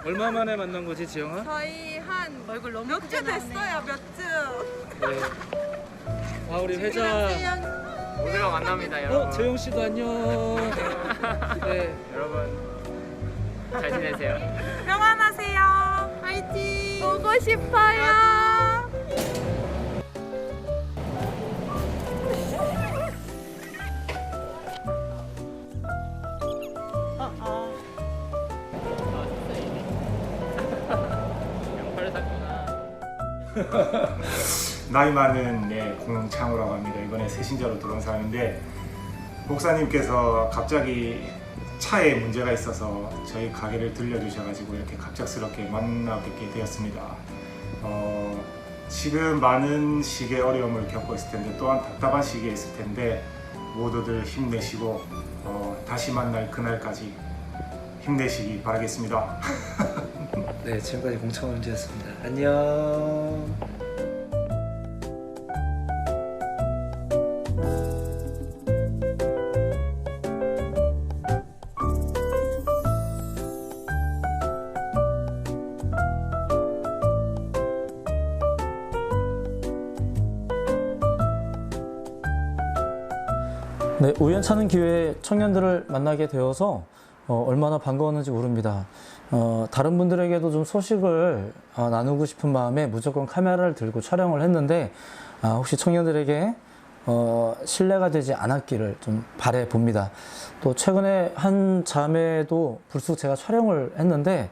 얼마 만에 만난 거지, 지영아? 저희 한 얼굴 너무 몇 주 됐어요, 몇 주. 네. 아, 우리 회장. 오늘가 만납니다, 여러분. 재용 씨도 안녕. 네. 여러분 잘 지내세요? 평안하세요. 화이팅. 보고 싶어요. 양팔을 샀구나. 나이 많은 공창우라고 합니다. 이번에 새신자로 들어온 사람인데 목사님께서 갑자기 차에 문제가 있어서 저희 가게를 들려주셔가지고 이렇게 갑작스럽게 만나뵙게 되었습니다. 지금 많은 시기의 어려움을 겪고 있을 텐데 또한 답답한 시기에 있을 텐데 모두들 힘내시고 다시 만날 그날까지 힘내시기 바라겠습니다. 네, 지금까지 공창훈 문제였습니다. 안녕. 네, 우연찮은 기회에 청년들을 만나게 되어서 얼마나 반가웠는지 모릅니다. 다른 분들에게도 좀 소식을 나누고 싶은 마음에 무조건 카메라를 들고 촬영을 했는데 혹시 청년들에게 신뢰가 되지 않았기를 좀 바래 봅니다. 또 최근에 한 자매도 불쑥 제가 촬영을 했는데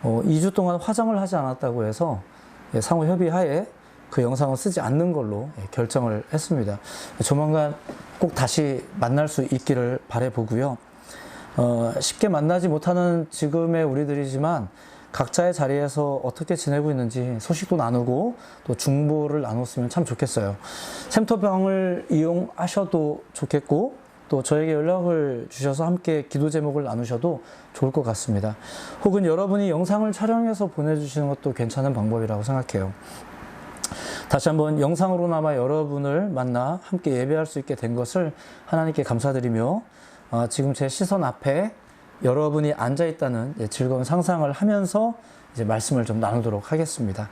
2주 동안 화장을 하지 않았다고 해서 상호 협의하에 그 영상을 쓰지 않는 걸로 결정을 했습니다. 조만간 꼭 다시 만날 수 있기를 바라보고요. 쉽게 만나지 못하는 지금의 우리들이지만 각자의 자리에서 어떻게 지내고 있는지 소식도 나누고 또 중보를 나눴으면 참 좋겠어요. 샘터방을 이용하셔도 좋겠고 또 저에게 연락을 주셔서 함께 기도 제목을 나누셔도 좋을 것 같습니다. 혹은 여러분이 영상을 촬영해서 보내주시는 것도 괜찮은 방법이라고 생각해요. 다시 한번 영상으로나마 여러분을 만나 함께 예배할 수 있게 된 것을 하나님께 감사드리며 지금 제 시선 앞에 여러분이 앉아있다는 즐거운 상상을 하면서 이제 말씀을 좀 나누도록 하겠습니다.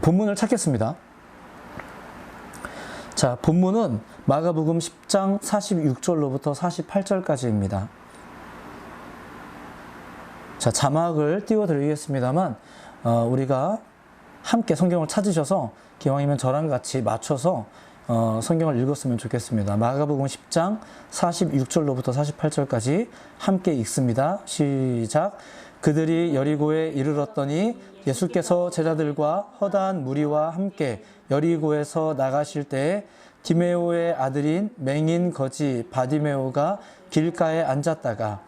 본문을 찾겠습니다. 자, 본문은 마가복음 10장 46절로부터 48절까지입니다. 자, 자막을 띄워드리겠습니다만 우리가 함께 성경을 찾으셔서 기왕이면 저랑 같이 맞춰서 성경을 읽었으면 좋겠습니다. 마가복음 10장 46절로부터 48절까지 함께 읽습니다. 시작. 그들이 여리고에 이르렀더니 예수께서 제자들과 허다한 무리와 함께 여리고에서 나가실 때에 디메오의 아들인 맹인 거지 바디메오가 길가에 앉았다가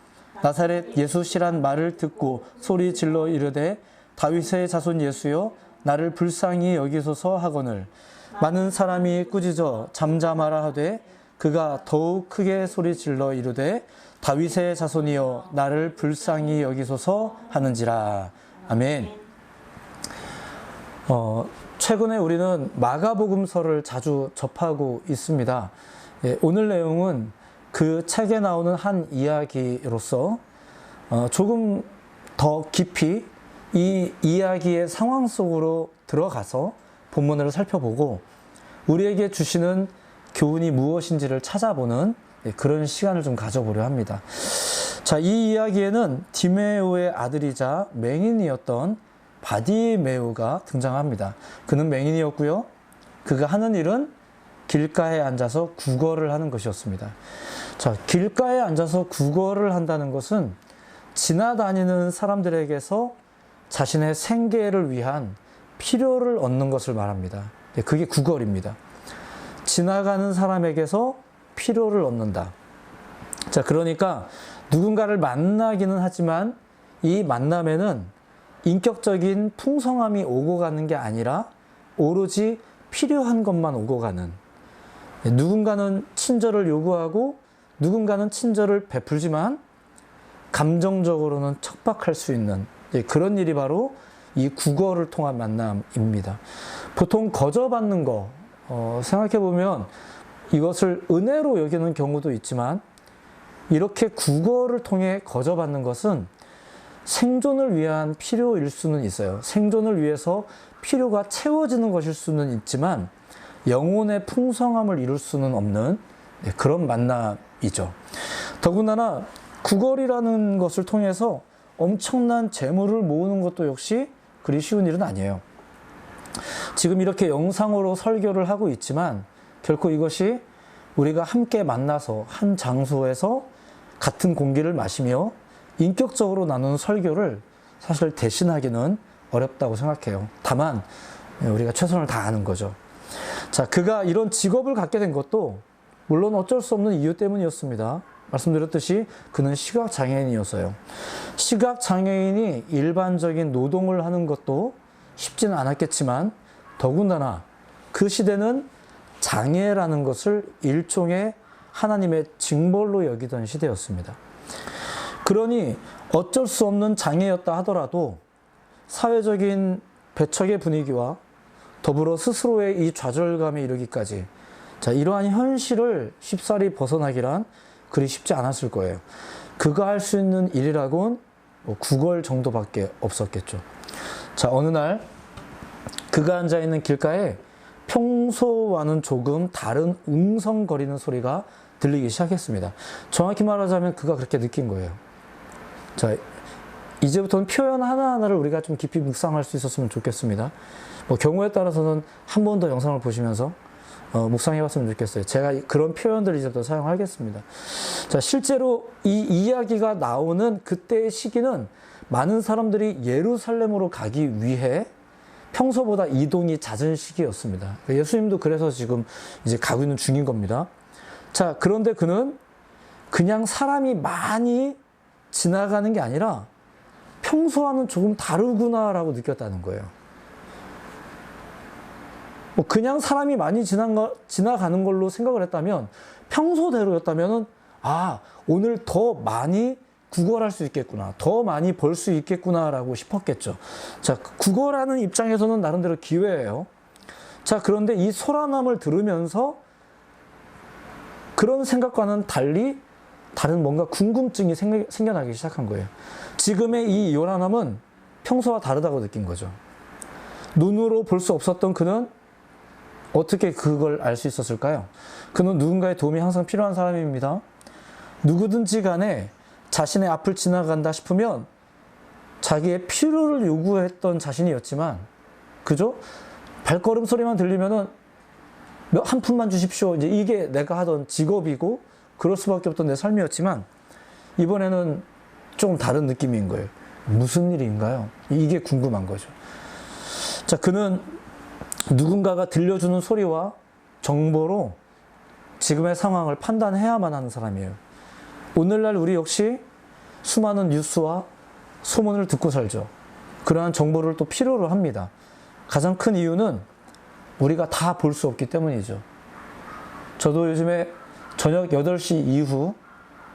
나사렛 예수시란 말을 듣고 소리 질러 이르되 다윗의 자손 예수여 나를 불쌍히 여기소서 하거늘 많은 사람이 꾸짖어 잠잠하라 하되 그가 더욱 크게 소리 질러 이르되 다윗의 자손이여 나를 불쌍히 여기소서 하는지라. 아멘. 최근에 우리는 마가복음서를 자주 접하고 있습니다. 오늘 내용은 그 책에 나오는 한 이야기로서 조금 더 깊이 이 이야기의 상황 속으로 들어가서 본문을 살펴보고 우리에게 주시는 교훈이 무엇인지를 찾아보는 그런 시간을 좀 가져보려 합니다. 자, 이 이야기에는 디메오의 아들이자 맹인이었던 바디메오가 등장합니다. 그는 맹인이었고요. 그가 하는 일은 길가에 앉아서 구걸을 하는 것이었습니다. 자, 길가에 앉아서 구걸을 한다는 것은 지나다니는 사람들에게서 자신의 생계를 위한 필요를 얻는 것을 말합니다. 그게 구걸입니다. 지나가는 사람에게서 필요를 얻는다. 자, 그러니까 누군가를 만나기는 하지만 이 만남에는 인격적인 풍성함이 오고 가는 게 아니라 오로지 필요한 것만 오고 가는, 누군가는 친절을 요구하고 누군가는 친절을 베풀지만 감정적으로는 척박할 수 있는 그런 일이 바로 이 구걸을 통한 만남입니다. 보통 거저받는 거 생각해보면 이것을 은혜로 여기는 경우도 있지만 이렇게 구걸을 통해 거저받는 것은 생존을 위한 필요일 수는 있어요. 생존을 위해서 필요가 채워지는 것일 수는 있지만 영혼의 풍성함을 이룰 수는 없는 그런 만남이죠. 더군다나 구걸이라는 것을 통해서 엄청난 재물을 모으는 것도 역시 그리 쉬운 일은 아니에요. 지금 이렇게 영상으로 설교를 하고 있지만 결코 이것이 우리가 함께 만나서 한 장소에서 같은 공기를 마시며 인격적으로 나누는 설교를 사실 대신하기는 어렵다고 생각해요. 다만 우리가 최선을 다하는 거죠. 자, 그가 이런 직업을 갖게 된 것도 물론 어쩔 수 없는 이유 때문이었습니다. 말씀드렸듯이 그는 시각장애인이었어요. 시각장애인이 일반적인 노동을 하는 것도 쉽지는 않았겠지만 더군다나 그 시대는 장애라는 것을 일종의 하나님의 징벌로 여기던 시대였습니다. 그러니 어쩔 수 없는 장애였다 하더라도 사회적인 배척의 분위기와 더불어 스스로의 이 좌절감에 이르기까지 이러한 현실을 쉽사리 벗어나기란 그리 쉽지 않았을 거예요. 그가 할 수 있는 일이라곤 구걸 정도밖에 없었겠죠. 자, 어느 날 그가 앉아있는 길가에 평소와는 조금 다른 웅성거리는 소리가 들리기 시작했습니다. 정확히 말하자면 그가 그렇게 느낀 거예요. 자, 이제부터는 표현 하나하나를 우리가 좀 깊이 묵상할 수 있었으면 좋겠습니다. 경우에 따라서는 한 번 더 영상을 보시면서 묵상해봤으면 좋겠어요. 제가 그런 표현들을 이제부터 사용하겠습니다. 자, 실제로 이 이야기가 나오는 그때의 시기는 많은 사람들이 예루살렘으로 가기 위해 평소보다 이동이 잦은 시기였습니다. 예수님도 그래서 지금 이제 가고 있는 중인 겁니다. 자, 그런데 그는 그냥 사람이 많이 지나가는 게 아니라 평소와는 조금 다르구나라고 느꼈다는 거예요. 그냥 사람이 많이 지나가는 걸로 생각을 했다면 평소대로였다면 오늘 더 많이 구걸할 수 있겠구나, 더 많이 벌 수 있겠구나라고 싶었겠죠. 자, 구걸하는 입장에서는 나름대로 기회예요. 자, 그런데 이 소란함을 들으면서 그런 생각과는 달리 다른 뭔가 궁금증이 생겨나기 시작한 거예요. 지금의 이 요란함은 평소와 다르다고 느낀 거죠. 눈으로 볼 수 없었던 그는 어떻게 그걸 알 수 있었을까요? 그는 누군가의 도움이 항상 필요한 사람입니다. 누구든지 간에 자신의 앞을 지나간다 싶으면 자기의 필요를 요구했던 자신이었지만, 그죠? 발걸음 소리만 들리면은 한 푼만 주십시오. 이제 이게 내가 하던 직업이고 그럴 수밖에 없던 내 삶이었지만 이번에는 조금 다른 느낌인 거예요. 무슨 일인가요? 이게 궁금한 거죠. 자, 그는 누군가가 들려주는 소리와 정보로 지금의 상황을 판단해야만 하는 사람이에요. 오늘날 우리 역시 수많은 뉴스와 소문을 듣고 살죠. 그러한 정보를 또 필요로 합니다. 가장 큰 이유는 우리가 다 볼 수 없기 때문이죠. 저도 요즘에 저녁 8시 이후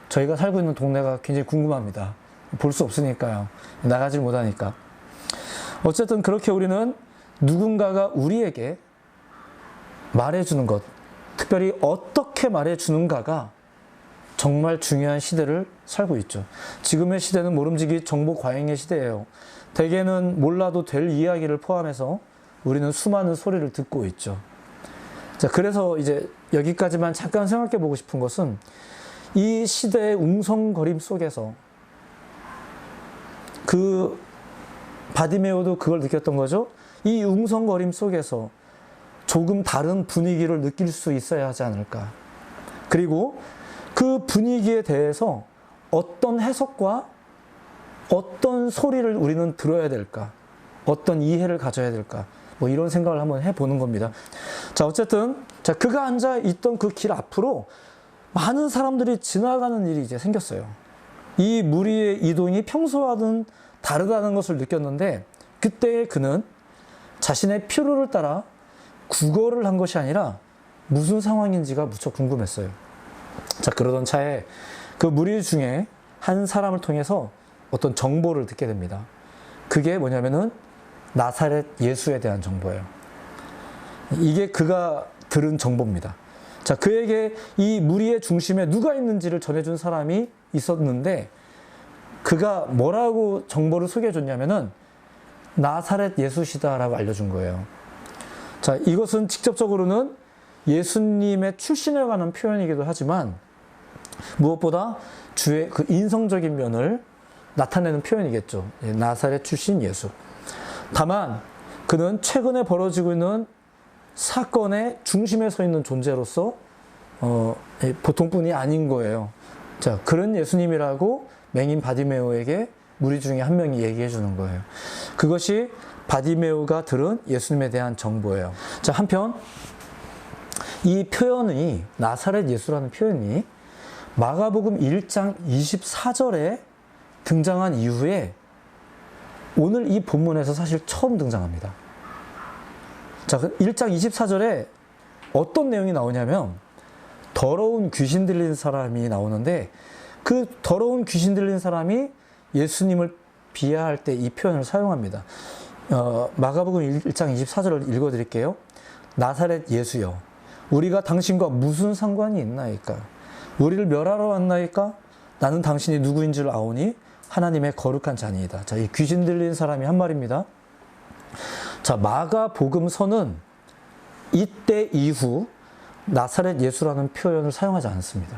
저희가 살고 있는 동네가 굉장히 궁금합니다. 볼 수 없으니까요. 나가질 못하니까. 어쨌든 그렇게 우리는 누군가가 우리에게 말해주는 것, 특별히 어떻게 말해주는가가 정말 중요한 시대를 살고 있죠. 지금의 시대는 모름지기 정보 과잉의 시대예요. 대개는 몰라도 될 이야기를 포함해서 우리는 수많은 소리를 듣고 있죠. 자, 그래서 이제 여기까지만 잠깐 생각해 보고 싶은 것은 이 시대의 웅성거림 속에서 그 바디메오도 그걸 느꼈던 거죠. 이 웅성거림 속에서 조금 다른 분위기를 느낄 수 있어야 하지 않을까. 그리고 그 분위기에 대해서 어떤 해석과 어떤 소리를 우리는 들어야 될까, 어떤 이해를 가져야 될까, 이런 생각을 한번 해보는 겁니다. 자, 어쨌든 그가 앉아 있던 그 길 앞으로 많은 사람들이 지나가는 일이 이제 생겼어요. 이 무리의 이동이 평소와는 다르다는 것을 느꼈는데, 그때 그는 자신의 필요를 따라 구걸을 한 것이 아니라 무슨 상황인지가 무척 궁금했어요. 자, 그러던 차에 그 무리 중에 한 사람을 통해서 어떤 정보를 듣게 됩니다. 그게 뭐냐면은 나사렛 예수에 대한 정보예요. 이게 그가 들은 정보입니다. 자, 그에게 이 무리의 중심에 누가 있는지를 전해준 사람이 있었는데, 그가 뭐라고 정보를 소개해 줬냐면은 나사렛 예수시다라고 알려준 거예요. 자, 이것은 직접적으로는 예수님의 출신에 관한 표현이기도 하지만 무엇보다 주의 그 인성적인 면을 나타내는 표현이겠죠. 나사렛 출신 예수. 다만 그는 최근에 벌어지고 있는 사건의 중심에 서 있는 존재로서 보통뿐이 아닌 거예요. 자, 그런 예수님이라고 맹인 바디메오에게 무리 중에 한 명이 얘기해 주는 거예요. 그것이 바디메오가 들은 예수님에 대한 정보예요. 자, 한편 이 표현이 나사렛 예수라는 표현이 마가복음 1장 24절에 등장한 이후에 오늘 이 본문에서 사실 처음 등장합니다. 자, 1장 24절에 어떤 내용이 나오냐면 더러운 귀신 들린 사람이 나오는데 그 더러운 귀신 들린 사람이 예수님을 비하할 때 이 표현을 사용합니다. 마가복음 1장 24절을 읽어드릴게요. 나사렛 예수여, 우리가 당신과 무슨 상관이 있나이까? 우리를 멸하러 왔나이까? 나는 당신이 누구인 줄 아오니 하나님의 거룩한 자니이다. 자, 이 귀신 들린 사람이 한 말입니다. 자, 마가복음서는 이때 이후 나사렛 예수라는 표현을 사용하지 않습니다.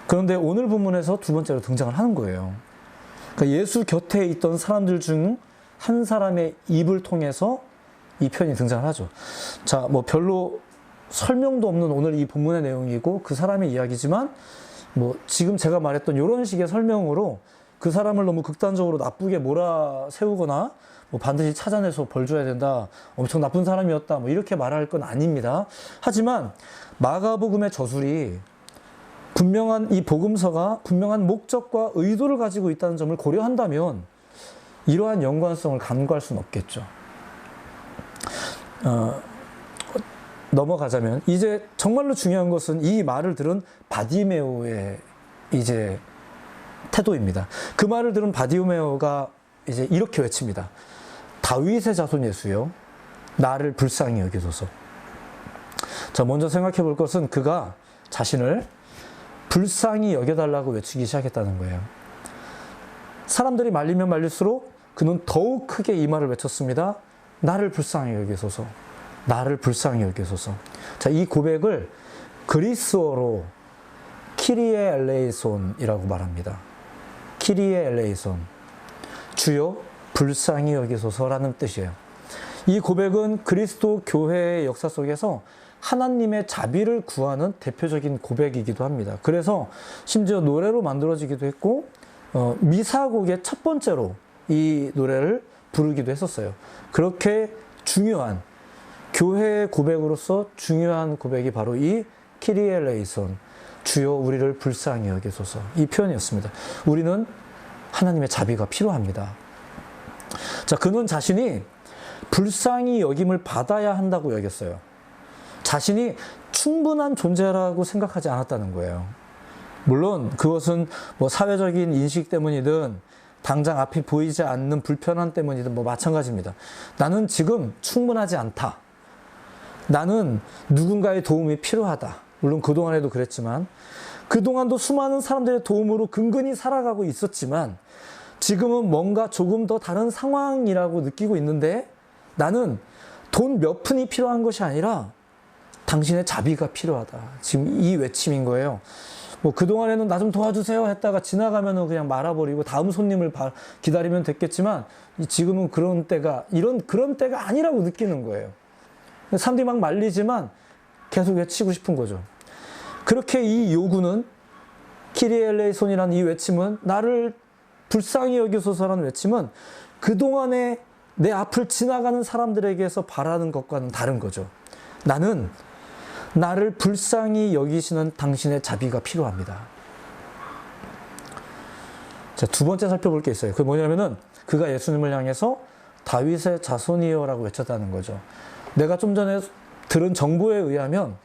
그런데 오늘 본문에서 두 번째로 등장을 하는 거예요. 그러니까 예수 곁에 있던 사람들 중 한 사람의 입을 통해서 이 표현이 등장을 하죠. 자, 뭐 별로 설명도 없는 오늘 이 본문의 내용이고 그 사람의 이야기지만 뭐 지금 제가 말했던 이런 식의 설명으로 그 사람을 너무 극단적으로 나쁘게 몰아세우거나 뭐 반드시 찾아내서 벌 줘야 된다, 엄청 나쁜 사람이었다, 뭐 이렇게 말할 건 아닙니다. 하지만 마가복음의 저술이 분명한 이 복음서가 분명한 목적과 의도를 가지고 있다는 점을 고려한다면 이러한 연관성을 간과할 수는 없겠죠. 넘어가자면 이제 정말로 중요한 것은 이 말을 들은 바디메오의 이제 태도입니다. 그 말을 들은 바디메오가 이제 이렇게 외칩니다. 다윗의 자손 예수여, 나를 불쌍히 여기소서. 자, 먼저 생각해 볼 것은 그가 자신을 불쌍히 여겨달라고 외치기 시작했다는 거예요. 사람들이 말리면 말릴수록 그는 더욱 크게 이 말을 외쳤습니다. 나를 불쌍히 여기소서. 나를 불쌍히 여기소서. 자, 이 고백을 그리스어로 키리에 엘레이손이라고 말합니다. 키리에 엘레이손. 주여 불쌍히 여기소서라는 뜻이에요. 이 고백은 그리스도 교회의 역사 속에서 하나님의 자비를 구하는 대표적인 고백이기도 합니다. 그래서 심지어 노래로 만들어지기도 했고 미사곡의 첫 번째로 이 노래를 부르기도 했었어요. 그렇게 중요한 교회의 고백으로서 중요한 고백이 바로 이 키리에 엘레이손, 주여 우리를 불쌍히 여기소서, 이 표현이었습니다. 우리는 하나님의 자비가 필요합니다. 자, 그는 자신이 불쌍히 여김을 받아야 한다고 여겼어요. 자신이 충분한 존재라고 생각하지 않았다는 거예요. 물론 그것은 뭐 사회적인 인식 때문이든 당장 앞이 보이지 않는 불편함 때문이든 뭐 마찬가지입니다. 나는 지금 충분하지 않다. 나는 누군가의 도움이 필요하다. 물론 그동안에도 그랬지만 그동안도 수많은 사람들의 도움으로 근근히 살아가고 있었지만 지금은 뭔가 조금 더 다른 상황이라고 느끼고 있는데 나는 돈 몇 푼이 필요한 것이 아니라 당신의 자비가 필요하다. 지금 이 외침인 거예요. 뭐 그동안에는 나 좀 도와주세요 했다가 지나가면은 그냥 말아버리고 다음 손님을 기다리면 됐겠지만 지금은 그런 때가 아니라고 느끼는 거예요. 사람들이 막 말리지만 계속 외치고 싶은 거죠. 그렇게 이 요구는 키리에 엘레이손이라는 이 외침은 나를 불쌍히 여기소서라는 외침은 그동안에 내 앞을 지나가는 사람들에게서 바라는 것과는 다른 거죠. 나는 나를 불쌍히 여기시는 당신의 자비가 필요합니다. 자, 두 번째 살펴볼 게 있어요. 그게 뭐냐면은 그가 예수님을 향해서 다윗의 자손이여라고 외쳤다는 거죠. 내가 좀 전에 들은 정보에 의하면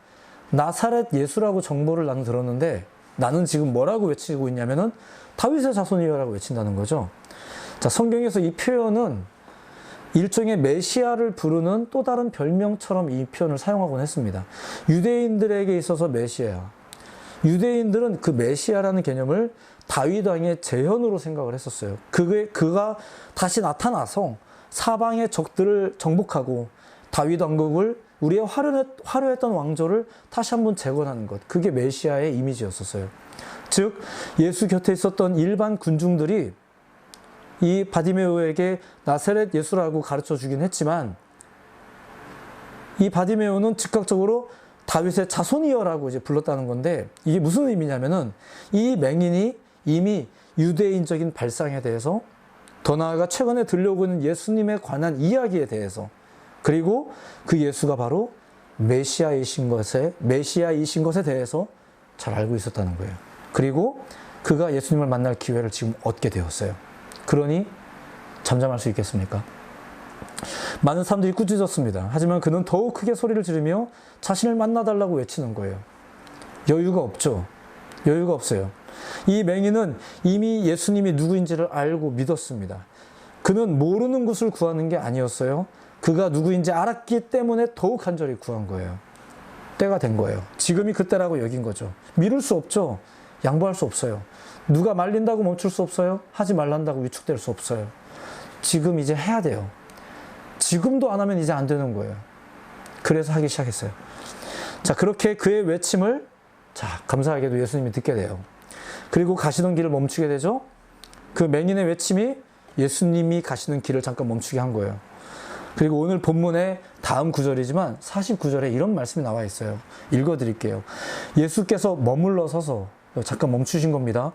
나사렛 예수라고 정보를 나는 들었는데 나는 지금 뭐라고 외치고 있냐면은 다윗의 자손이여라고 외친다는 거죠. 자, 성경에서 이 표현은 일종의 메시아를 부르는 또 다른 별명처럼 이 표현을 사용하곤 했습니다. 유대인들에게 있어서 메시아. 유대인들은 그 메시아라는 개념을 다윗 왕의 재현으로 생각을 했었어요. 그가 다시 나타나서 사방의 적들을 정복하고 다윗 왕국을 우리의 화려했던 왕조를 다시 한번 재건하는 것. 그게 메시아의 이미지였었어요. 즉 예수 곁에 있었던 일반 군중들이 이 바디메오에게 나사렛 예수라고 가르쳐 주긴 했지만 이 바디메오는 즉각적으로 다윗의 자손이여라고 이제 불렀다는 건데 이게 무슨 의미냐면은 이 맹인이 이미 유대인적인 발상에 대해서 더 나아가 최근에 들려오고 있는 예수님에 관한 이야기에 대해서 그리고 그 예수가 바로 메시아이신 것에 대해서 잘 알고 있었다는 거예요. 그리고 그가 예수님을 만날 기회를 지금 얻게 되었어요. 그러니 잠잠할 수 있겠습니까? 많은 사람들이 꾸짖었습니다. 하지만 그는 더욱 크게 소리를 지르며 자신을 만나달라고 외치는 거예요. 여유가 없죠. 여유가 없어요. 이 맹인은 이미 예수님이 누구인지를 알고 믿었습니다. 그는 모르는 것을 구하는 게 아니었어요. 그가 누구인지 알았기 때문에 더욱 간절히 구한 거예요. 때가 된 거예요. 지금이 그때라고 여긴 거죠. 미룰 수 없죠. 양보할 수 없어요. 누가 말린다고 멈출 수 없어요. 하지 말란다고 위축될 수 없어요. 지금 이제 해야 돼요. 지금도 안 하면 이제 안 되는 거예요. 그래서 하기 시작했어요. 자, 그렇게 그의 외침을 감사하게도 예수님이 듣게 돼요. 그리고 가시던 길을 멈추게 되죠. 그 맹인의 외침이 예수님이 가시는 길을 잠깐 멈추게 한 거예요. 그리고 오늘 본문의 다음 구절이지만 49절에 이런 말씀이 나와 있어요. 읽어드릴게요. 예수께서 머물러 서서 잠깐 멈추신 겁니다.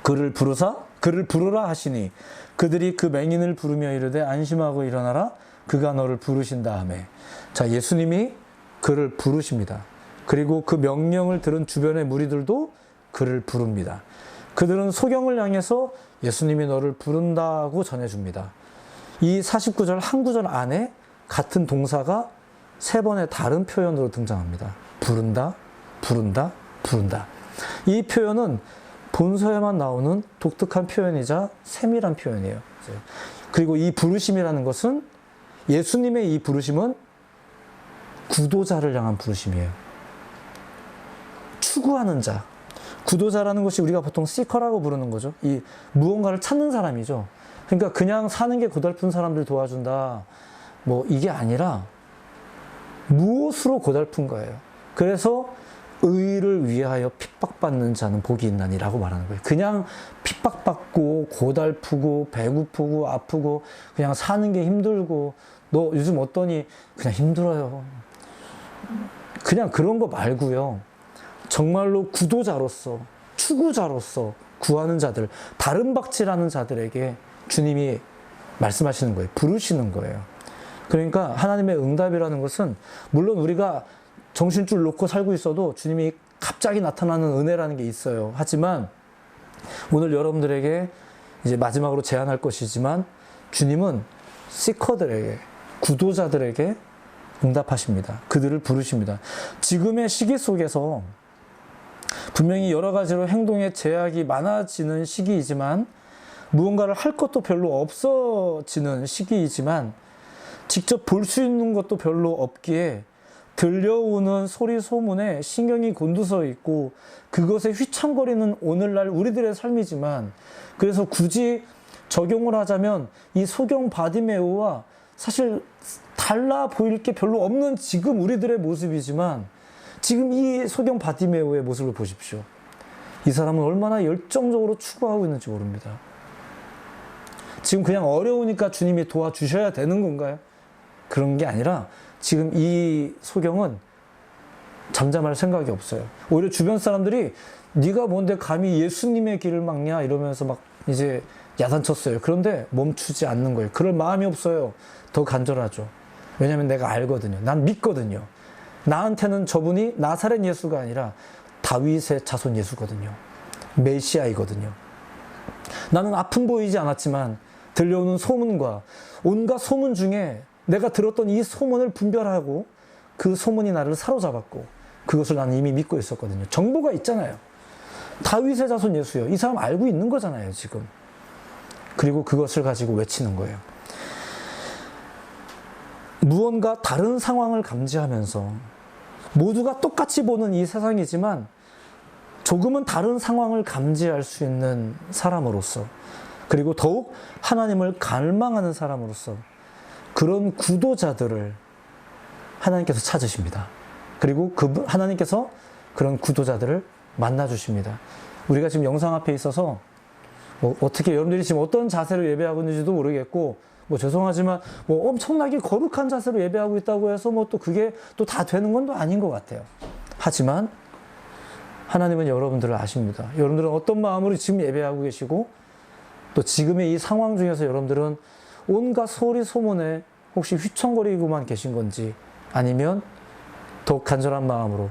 그를 부르라 하시니 그들이 그 맹인을 부르며 이르되 안심하고 일어나라 그가 너를 부르신다 하매. 자, 예수님이 그를 부르십니다. 그리고 그 명령을 들은 주변의 무리들도 그를 부릅니다. 그들은 소경을 향해서 예수님이 너를 부른다고 전해줍니다. 이 49절 한 구절 안에 같은 동사가 3번의 다른 표현으로 등장합니다. 부른다, 부른다, 부른다. 이 표현은 본서에만 나오는 독특한 표현이자 세밀한 표현이에요. 그리고 이 부르심이라는 것은 예수님의 이 부르심은 구도자를 향한 부르심이에요. 추구하는 자. 구도자라는 것이 우리가 보통 시커라고 부르는 거죠. 이 무언가를 찾는 사람이죠. 그러니까 그냥 사는 게 고달픈 사람들 도와준다. 뭐 이게 아니라 무엇으로 고달픈 거예요. 그래서 의를 위하여 핍박받는 자는 복이 있나니라고 말하는 거예요. 그냥 핍박받고 고달프고 배고프고 아프고 그냥 사는 게 힘들고 너 요즘 어떠니? 그냥 힘들어요. 그냥 그런 거 말고요. 정말로 구도자로서 추구자로서 구하는 자들, 다른 박질하는 자들에게 주님이 말씀하시는 거예요. 부르시는 거예요. 그러니까 하나님의 응답이라는 것은 물론 우리가 정신줄 놓고 살고 있어도 주님이 갑자기 나타나는 은혜라는 게 있어요. 하지만 오늘 여러분들에게 이제 마지막으로 제안할 것이지만 주님은 시커들에게, 구도자들에게 응답하십니다. 그들을 부르십니다. 지금의 시기 속에서 분명히 여러 가지로 행동에 제약이 많아지는 시기이지만 무언가를 할 것도 별로 없어지는 시기이지만 직접 볼 수 있는 것도 별로 없기에 들려오는 소리 소문에 신경이 곤두서 있고 그것에 휘청거리는 오늘날 우리들의 삶이지만 그래서 굳이 적용을 하자면 이 소경 바디메오와 사실 달라 보일 게 별로 없는 지금 우리들의 모습이지만 지금 이 소경 바디메오의 모습을 보십시오. 이 사람은 얼마나 열정적으로 추구하고 있는지 모릅니다. 지금 그냥 어려우니까 주님이 도와주셔야 되는 건가요? 그런 게 아니라 지금 이 소경은 잠잠할 생각이 없어요. 오히려 주변 사람들이 네가 뭔데 감히 예수님의 길을 막냐 이러면서 막 이제 야단쳤어요. 그런데 멈추지 않는 거예요. 그럴 마음이 없어요. 더 간절하죠. 왜냐하면 내가 알거든요. 난 믿거든요. 나한테는 저분이 나사렛 예수가 아니라 다윗의 자손 예수거든요. 메시아이거든요. 나는 아픔 보이지 않았지만 들려오는 소문과 온갖 소문 중에 내가 들었던 이 소문을 분별하고 그 소문이 나를 사로잡았고 그것을 나는 이미 믿고 있었거든요. 정보가 있잖아요. 다윗의 자손 예수요. 이 사람 알고 있는 거잖아요, 지금. 그리고 그것을 가지고 외치는 거예요. 무언가 다른 상황을 감지하면서 모두가 똑같이 보는 이 세상이지만 조금은 다른 상황을 감지할 수 있는 사람으로서, 그리고 더욱 하나님을 갈망하는 사람으로서 그런 구도자들을 하나님께서 찾으십니다. 그리고 하나님께서 그런 구도자들을 만나주십니다. 우리가 지금 영상 앞에 있어서 어떻게 여러분들이 지금 어떤 자세로 예배하고 있는지도 모르겠고, 죄송하지만 엄청나게 거룩한 자세로 예배하고 있다고 해서 또 그게 또 다 되는 건 또 아닌 것 같아요. 하지만 하나님은 여러분들을 아십니다. 여러분들은 어떤 마음으로 지금 예배하고 계시고, 또 지금의 이 상황 중에서 여러분들은 온갖 소리 소문에 혹시 휘청거리고만 계신 건지, 아니면 더욱 간절한 마음으로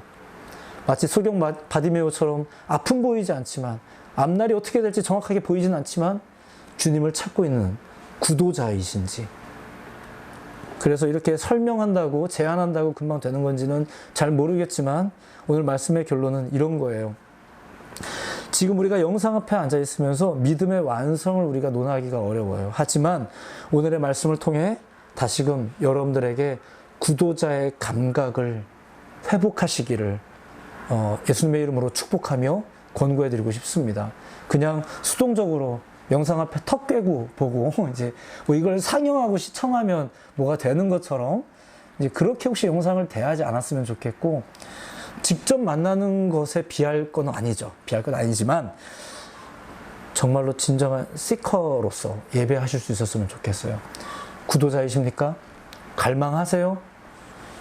마치 소경 바디메오처럼 앞은 보이지 않지만, 앞날이 어떻게 될지 정확하게 보이진 않지만 주님을 찾고 있는 구도자이신지. 그래서 이렇게 설명한다고, 제안한다고 금방 되는 건지는 잘 모르겠지만 오늘 말씀의 결론은 이런 거예요. 지금 우리가 영상 앞에 앉아 있으면서 믿음의 완성을 우리가 논하기가 어려워요. 하지만 오늘의 말씀을 통해 다시금 여러분들에게 구도자의 감각을 회복하시기를 예수님의 이름으로 축복하며 권고해드리고 싶습니다. 그냥 수동적으로 영상 앞에 턱 꿰고 보고 이제 이걸 상영하고 시청하면 뭐가 되는 것처럼 이제 그렇게 혹시 영상을 대하지 않았으면 좋겠고, 직접 만나는 것에 비할 건 아니죠. 비할 건 아니지만 정말로 진정한 시커로서 예배하실 수 있었으면 좋겠어요. 구도자이십니까? 갈망하세요?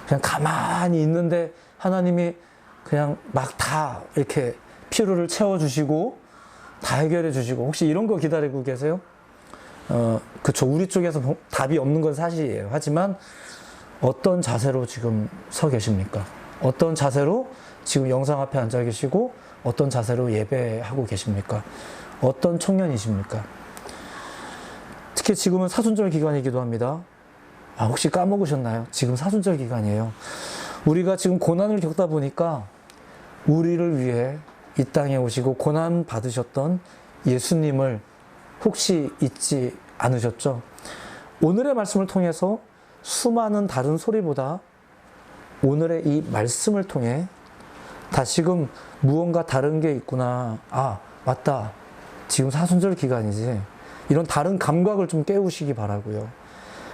그냥 가만히 있는데 하나님이 그냥 막 다 이렇게 필요를 채워주시고 다 해결해 주시고, 혹시 이런 거 기다리고 계세요? 그쵸. 우리 쪽에서 답이 없는 건 사실이에요. 하지만 어떤 자세로 지금 서 계십니까? 어떤 자세로 지금 영상 앞에 앉아 계시고, 어떤 자세로 예배하고 계십니까? 어떤 청년이십니까? 특히 지금은 사순절 기간이기도 합니다. 혹시 까먹으셨나요? 지금 사순절 기간이에요. 우리가 지금 고난을 겪다 보니까 우리를 위해 이 땅에 오시고 고난 받으셨던 예수님을 혹시 잊지 않으셨죠? 오늘의 말씀을 통해서 수많은 다른 소리보다 오늘의 이 말씀을 통해 다시금 무언가 다른 게 있구나. 맞다. 지금 사순절 기간이지. 이런 다른 감각을 좀 깨우시기 바라고요.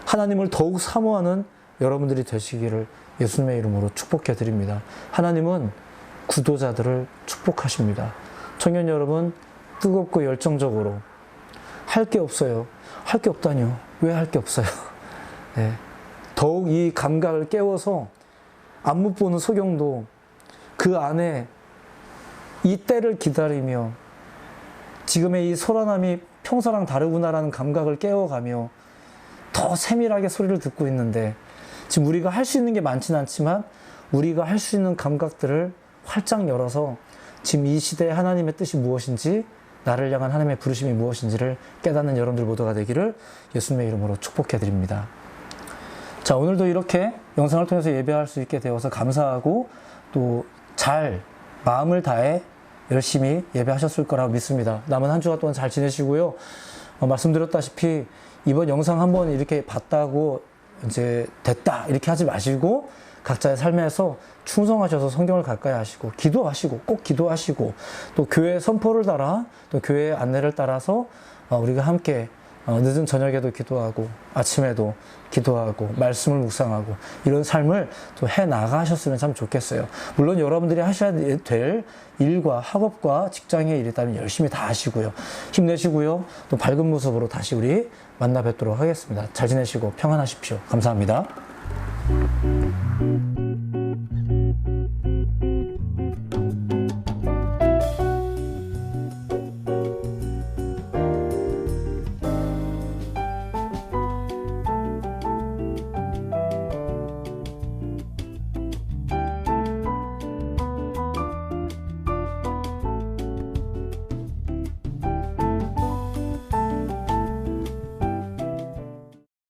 하나님을 더욱 사모하는 여러분들이 되시기를 예수님의 이름으로 축복해 드립니다. 하나님은 구도자들을 축복하십니다. 청년 여러분, 뜨겁고 열정적으로 할 게 없어요. 할 게 없다뇨. 왜 할 게 없어요? 네. 더욱 이 감각을 깨워서 안무 보는 소경도 그 안에 이 때를 기다리며 지금의 이 소란함이 평소랑 다르구나라는 감각을 깨워가며 더 세밀하게 소리를 듣고 있는데, 지금 우리가 할 수 있는 게 많지는 않지만 우리가 할 수 있는 감각들을 활짝 열어서 지금 이 시대에 하나님의 뜻이 무엇인지, 나를 향한 하나님의 부르심이 무엇인지를 깨닫는 여러분들 모두가 되기를 예수님의 이름으로 축복해 드립니다. 자, 오늘도 이렇게 영상을 통해서 예배할 수 있게 되어서 감사하고, 또 잘 마음을 다해 열심히 예배하셨을 거라고 믿습니다. 남은 한 주간 동안 잘 지내시고요. 말씀드렸다시피 이번 영상 한번 이렇게 봤다고 이제 됐다 이렇게 하지 마시고, 각자의 삶에서 충성하셔서 성경을 가까이 하시고, 기도하시고, 꼭 기도하시고, 또 교회 선포를 따라, 또 교회 안내를 따라서 우리가 함께 늦은 저녁에도 기도하고 아침에도 기도하고 말씀을 묵상하고 이런 삶을 또 해나가셨으면 참 좋겠어요. 물론 여러분들이 하셔야 될 일과 학업과 직장의 일이 있다면 열심히 다 하시고요. 힘내시고요. 또 밝은 모습으로 다시 우리 만나 뵙도록 하겠습니다. 잘 지내시고 평안하십시오. 감사합니다.